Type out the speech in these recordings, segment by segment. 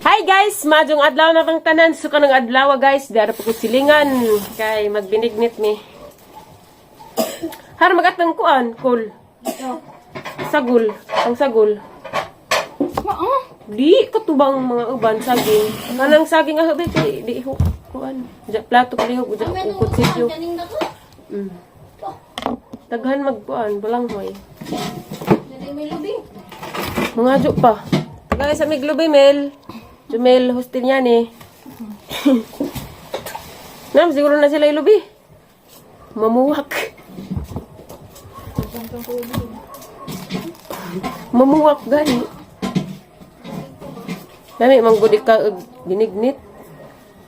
Hi guys, majong adlaw na tang tanan. Suka ng adlaw guys, diara pa ko silingan kay magbinignit mi. Har magatang kuan, kul. Sagul, ang sagul. Di katubang mga uban saging. Kanang saging ah be kay di ho kuan. Ja plato pa lihog ja ukot sityo. Daghan magkuan, balanghoy. Mga jo pa. Guys, sa miglubi mel. Jumel, hostel yan eh. Nam, siguro na sila ilubi. Mamuwak. Mamuwak gani. Nami, manggudi ka binignit.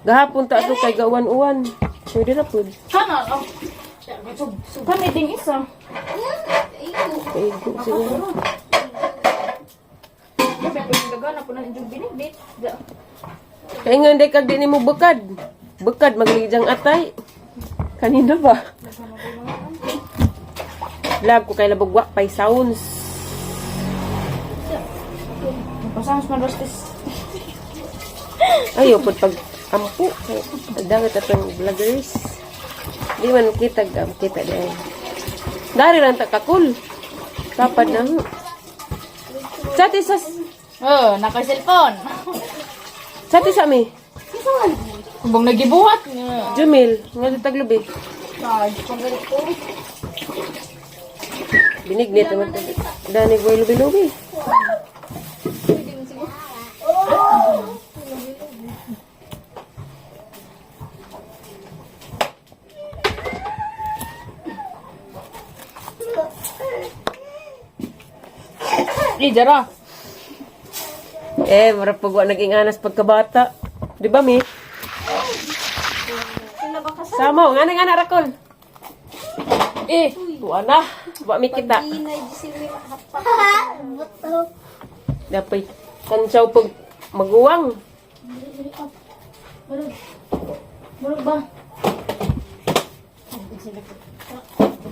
Gahapon ta ito kay gawan-uwan. Pwede na po. Sana, kami ding isa. Kaigo siguro. Kaya nga hindi ka din mo bekad. Bekad maglijang atay. Kanina ba? Lag ko kay labagwa pay sounds. Pasang manrostes. Ayo pud pag ampo kay dawit atong vloggers. Di man kita dai. Dari lang ta kakul. Kapad na. Sati sa Naka-cellphone. Sati sa mi. Kubong nagibuhat. Jumil, nga taglubi. Charge, pagalit ko. Binignit naman ta. Dani ko lubi-lubi. Jara. Marap pagwa naging anas pagkabata. Di ba, mi? Sama, nga nga rakol. Tuwa na. Tuwa mi kita. Dapat kansaw pag maguwang. Bulog ba?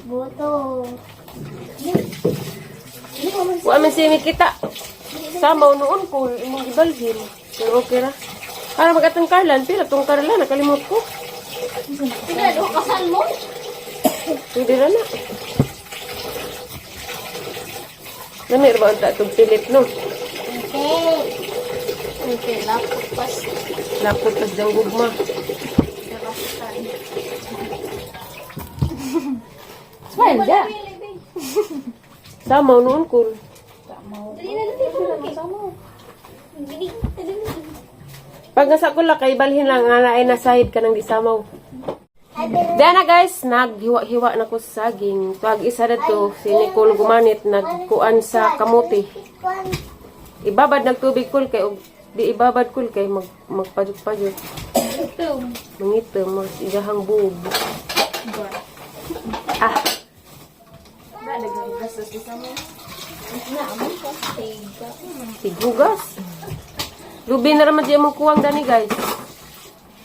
Boto. Wa man si mi kita. Sama noon ko imong gibalhin. Pero okay ra. Para magatang karlan, pila tong karlan nakalimot ko. Pila do kasal mo? Pwede ra na. Namir ba unta tong pilit no? Okay, lapot pas. Lapot tas jang gugma. Smile da. Sama noon ko. Pag nasa ko lang, kay balhin lang nga na ay nasahid ka ng disamaw. Diyan na guys, naghiwa-hiwa na ko sa saging. Pag isa na to, si Nicole gumanit, nagkuan sa kamuti. Ibabad nagtubig kul kay, di ibabad kul kay magpajuk-pajuk. Mangitom, mag-igahang buog. Ah! Tigugas. Lubi na naman dyan mong kuwang dani guys.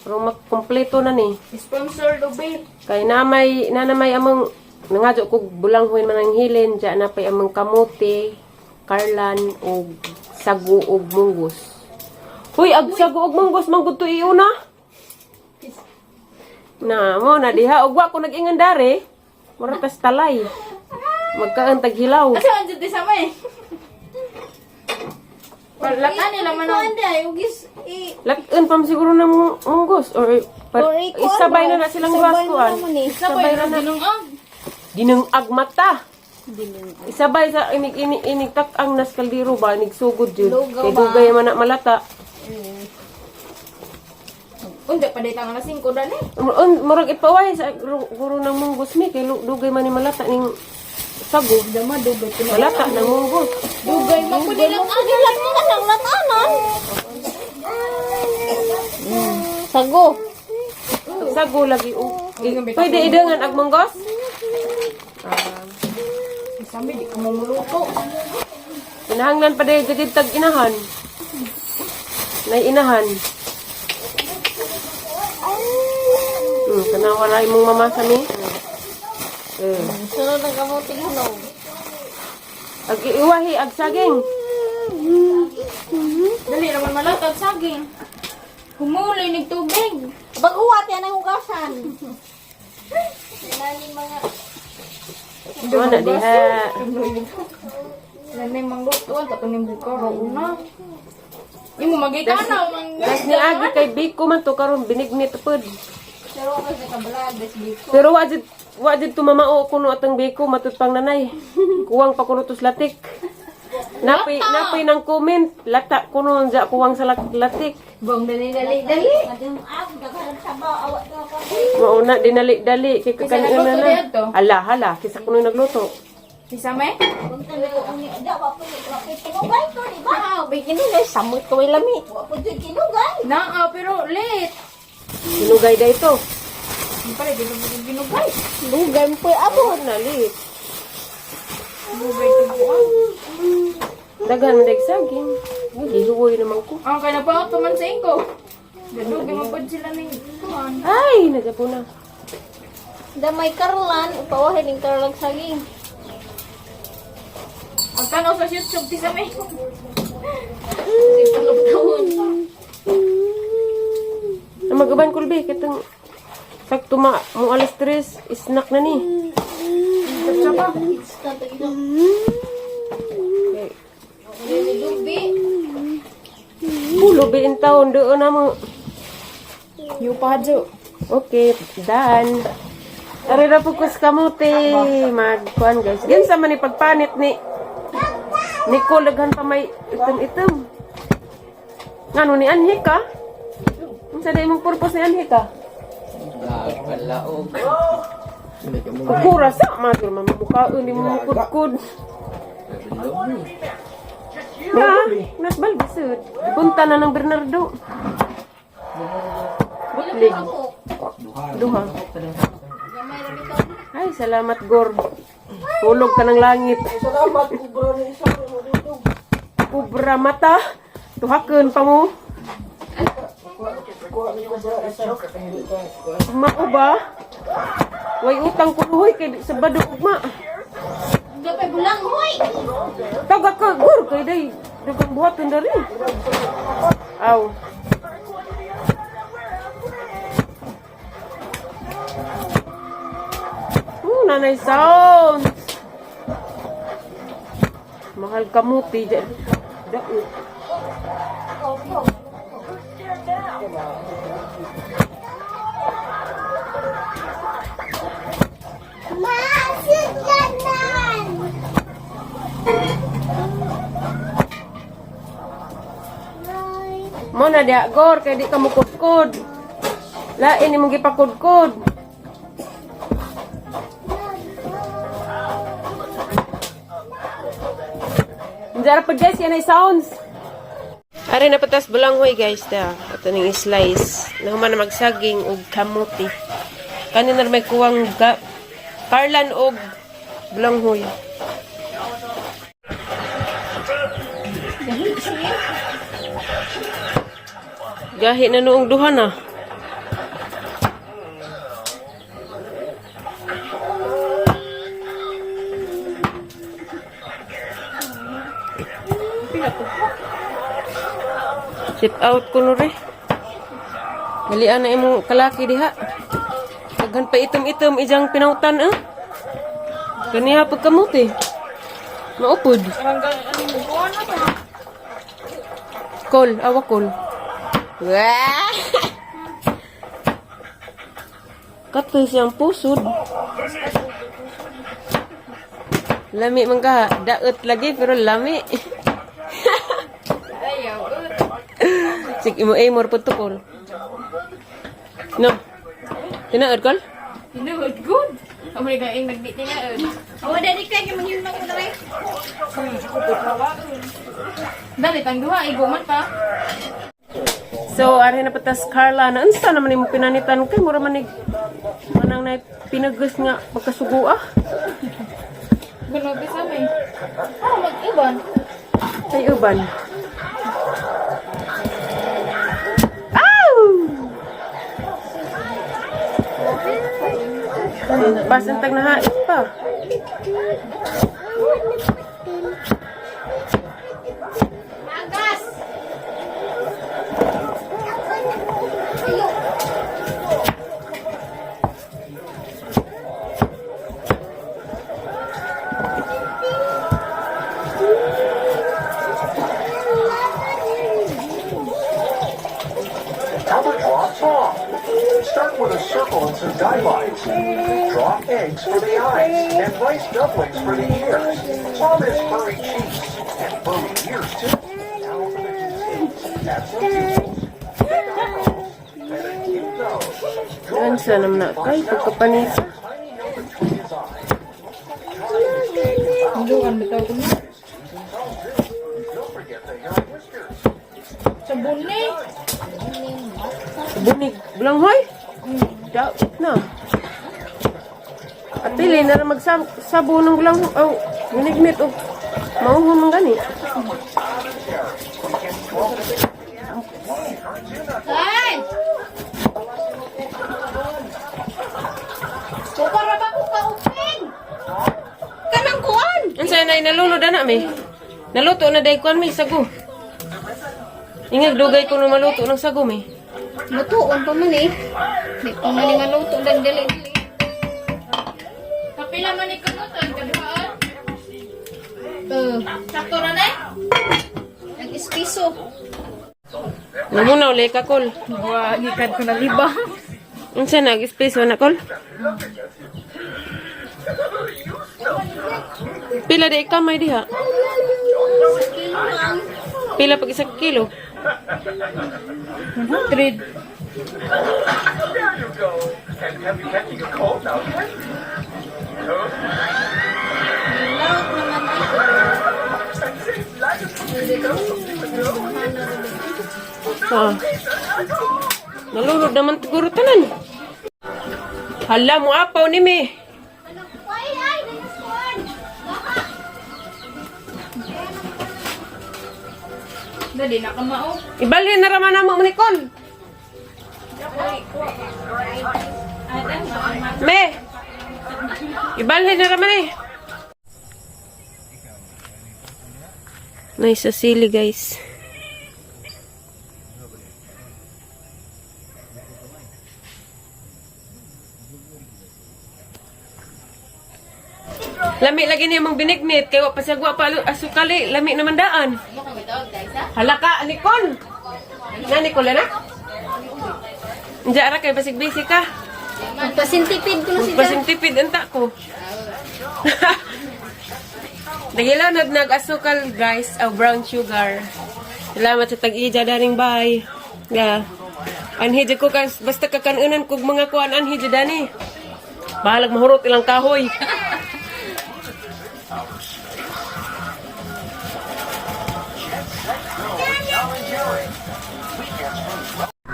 Pero magkompleto na ni. Sponsor Lubi. Kay nanamay among nangadyo kog bulanghoy man ang hilin. Diyan na pa'y among kamuti, karlan, o sagu og munggos. Huy, ag sagu og munggos, manggod to iyo na. Na, mo na diha. Ugwa ko nag-ingan dare. Maratas talay. Magkaan taghilaw. Kasi ang dito sa may. Lakan nila man ang... Lakan pa siguro na munggos. Or isabay na silang baskuan. Isabay na na. Dinungag mata. Isabay sa inig ang naskaldiro ba? Inig-sugod yun. Kay dugay man na malata. Hindi pa dito nga nasing ko dali. Murag ipaway sa guro ng munggos mi. Kay dugay man ni malata ning sago. Dama dugay ko na. Malata ng munggos. Dugay mo ko nilang agilan mo ka ng latanan. Sago. Sago lagi. Pwede idangan ag munggos? Sabi di ko mamuluto. Inahanglan pa dahil jadid tag inahan. Nay inahan. Kanawala mong mamasa mi. Sunod ang kamuting hulog. Ag iwahi ag saging. Dali naman malatag saging. Humuli ng tubig. Baguwat yan ang hugasan. Mana diha. Nanay manglutuan tapos ning buka ra una. Imo magitanaw mang. Guys, ni agi kay Biko man to karon binigni tupod. Pero kasi kabalad des biko. Pero wajid tumamao kuno atang Biko matutpang nanay. Kuwang pa kuno tus latik. Napi ng comment, lata kuno ja kuwang sa latik. Bong dali. Mauna dinali-dali kay kakanya Kisa nagluto na. diyan to? Hala, kisa kuno nagluto. Isa me? Wow, bigyan nila samot ko may lami. Na, pero late. Sinugay da ito. Hindi pa rin, ginugay. Lugay mo po abo nali. Ginugay ko buwan. Daghan mo dag saging. Gihuwoy naman ko. Ang kaya pa ako man sa inko. Ganugay mo pa sila ng tuwan. Ay, nagapo na. Damay karlan, upawahin yung karlang saging. Ang tanaw sa YouTube, di sa may. Kasi palaptawon. Ang magaban kulbi kitang sakto mo alas 3 snack na ni. Sa pa. Okay. Lubi. Pulo bin taon doon na mo. Yung padyo. Okay, done. Ari na fokus kamote. Magkuan guys. Yan sa man ni pagpanit ni Nicole daghan pa may item-item. Ngano ni Anhe ka? Unsa day imong purpose ni Anhe ka? Palaog. Kukura sa matur mamukhaon ni mo kudkud. Na, nasbal bisud. Punta na ng Bernardo. Butlig. Duha. Ay, salamat Gor. Tulog ka ng langit. Salamat kubra mata. Tuhakon pa mo. Mao ba? Way utang ko hoy kay sa bado ugma. Gapay bulang, hoy! Taga ka Gor kay day dugang buhaton dari. Aw. Nanay sound. Mahal kamuti dyan. Daot. Masih kanan. Mo na dia Gor kay di ka mo kudkud. Lain imong gipakudkud. Jara pa guys, yan ay sounds. Ari na patas bulanghoy guys da. Ato ning slice. Nahuman na magsaging og kamuti. Kanina may kuwang karlan og bulanghoy. Gahi na noong duha na. Sit out ko nuri. Galian na imong kalaki diha. Daghan pa itom-itom ijang pinautan Kaniya pagkamuti. Maupod. Kol, awa kol. Wah! Kato siyang pusod. Lami man ka. Daot lagi pero lami. Sige mo more po to kol. No. Tinaod kol? Tinaod good. Amo ni kaing nagbit tinaod. Amo dali kay mangyud na ko dali. Dali tang duha iguman pa. So, ari na patas Carla na unsa naman imong pinanitan kay mura man manang na pinagus nga pagkasugo Gunog sa may. Mag-iban. Ay uban. Pasantag na hait pa. Agas! Start with a circle and some guidelines. Draw eggs for the eyes and rice dumplings for the ears. Mom is furry cheeks and furry ears too. Now for the conceits. Add some pupils, big eyebrows, and a cute nose. Draw Yan sa naman na kay pagkapanisa. tiny nail between his eyes. Try to shake his mouth. Hinduan bitaw ko na. Don't forget the hair and whiskers. Sabon ni. Bunig. Bulanghoy? Dapat na. At pili na rin magsabo ng gulang. Oh, ginignit. Oh, mauhon ng gani. Ay! Para ba ko kaupin? Kanang kuan! Ang sa'yo na nalunod na mi. Naluto na dahi kuan mi, sago. Ingag dugay ko na maluto ng sago mi. Lutuon pa man eh. Di pa man nga luto dan dili. Kapila man ni kanutan kaduhaan. Sakto na na. Nag-espiso. Namuna uli ka, Kol. Wa gikan ko na libang. Ang sa'yo nag-space na, Kol. Pila di kamay diha? Pila pag 1 kilo? 100. Ah. Nalunod naman siguro tanan. Hala mo apaw ni me. Dali na kamao. Ibalhin na raman mo ni Kol. Me. Ibalhin na raman eh. Nice sa sili guys. Lami lagi niya mong binignit. Kaya pasagwa pa asukali. Lami naman daan. Halaka, Nicole. Na, Nicole na? Diyan kay basig-bisig ka. Magpasintipid ko na si Pasintipid anta ko. Dagilaw na nag-asukal guys. O brown sugar. Salamat sa tag-ija daring bahay. Yeah. Anhidya ko kas basta kakanunan kog mga kuan anhidya dani. Bahalag mahurot ilang kahoy.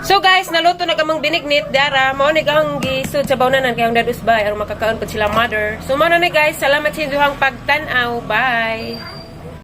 So guys, naluto na kamang binignit dara mao ni gang gisud sa bawnanan kay ang dadus bay aron makakaon pud sila mother. So mao na ni guys, salamat sa inyong pagtan-aw. Bye.